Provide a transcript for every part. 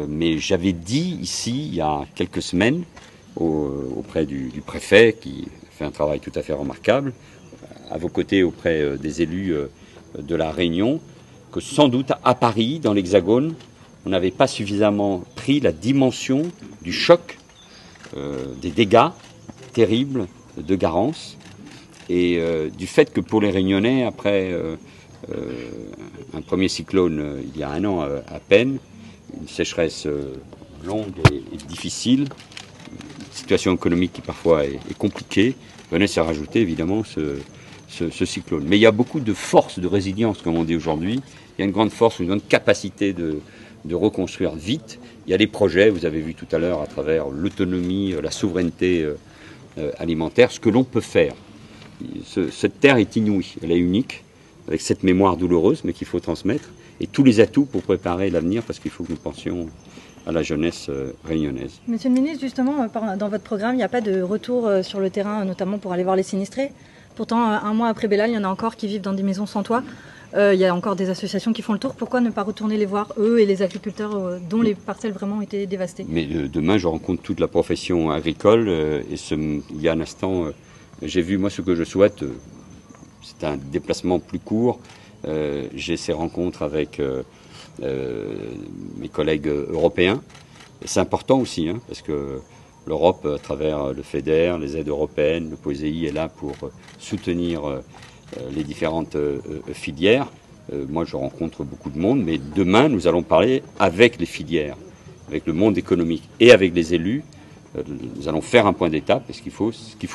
Mais j'avais dit ici, il y a quelques semaines, auprès du préfet, qui fait un travail tout à fait remarquable, à vos côtés auprès des élus de la Réunion, que sans doute à Paris, dans l'Hexagone, on n'avait pas suffisamment pris la dimension du choc, des dégâts terribles de Garance, et du fait que pour les Réunionnais, après un premier cyclone il y a un an à peine, une sécheresse longue et difficile, une situation économique qui parfois est compliquée, venait se rajouter évidemment ce cyclone. Mais il y a beaucoup de force, de résilience, comme on dit aujourd'hui. Il y a une grande force, une grande capacité de reconstruire vite. Il y a des projets, vous avez vu tout à l'heure, à travers l'autonomie, la souveraineté alimentaire, ce que l'on peut faire. Cette terre est inouïe, elle est unique, avec cette mémoire douloureuse, mais qu'il faut transmettre, et tous les atouts pour préparer l'avenir, parce qu'il faut que nous pensions à la jeunesse réunionnaise. Monsieur le ministre, justement, dans votre programme, il n'y a pas de retour sur le terrain, notamment pour aller voir les sinistrés. Pourtant, un mois après Belal, il y en a encore qui vivent dans des maisons sans toit. Il y a encore des associations qui font le tour. Pourquoi ne pas retourner les voir, eux et les agriculteurs dont les parcelles vraiment ont été dévastées? Mais demain, je rencontre toute la profession agricole, et il y a un instant, j'ai vu, moi, ce que je souhaite, c'est un déplacement plus court. J'ai ces rencontres avec mes collègues européens. Et c'est important aussi, hein, parce que l'Europe, à travers le FEDER, les aides européennes, le POSEI est là pour soutenir les différentes filières. Moi, je rencontre beaucoup de monde, mais demain, nous allons parler avec les filières, avec le monde économique et avec les élus. Nous allons faire un point d'étape, et ce qu'il faut,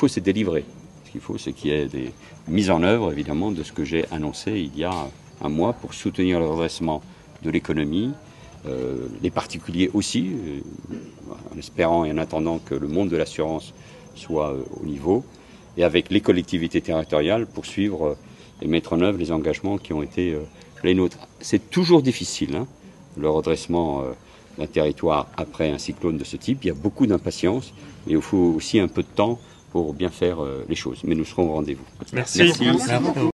c'est délivrer. Ce qu'il faut, c'est qu'il y ait des mises en œuvre, évidemment, de ce que j'ai annoncé il y a un mois pour soutenir le redressement de l'économie, les particuliers aussi, en espérant et en attendant que le monde de l'assurance soit au niveau, et avec les collectivités territoriales pour suivre et mettre en œuvre les engagements qui ont été les nôtres. C'est toujours difficile, hein, le redressement d'un territoire après un cyclone de ce type. Il y a beaucoup d'impatience, mais il faut aussi un peu de temps pour bien faire les choses. Mais nous serons au rendez-vous. Merci.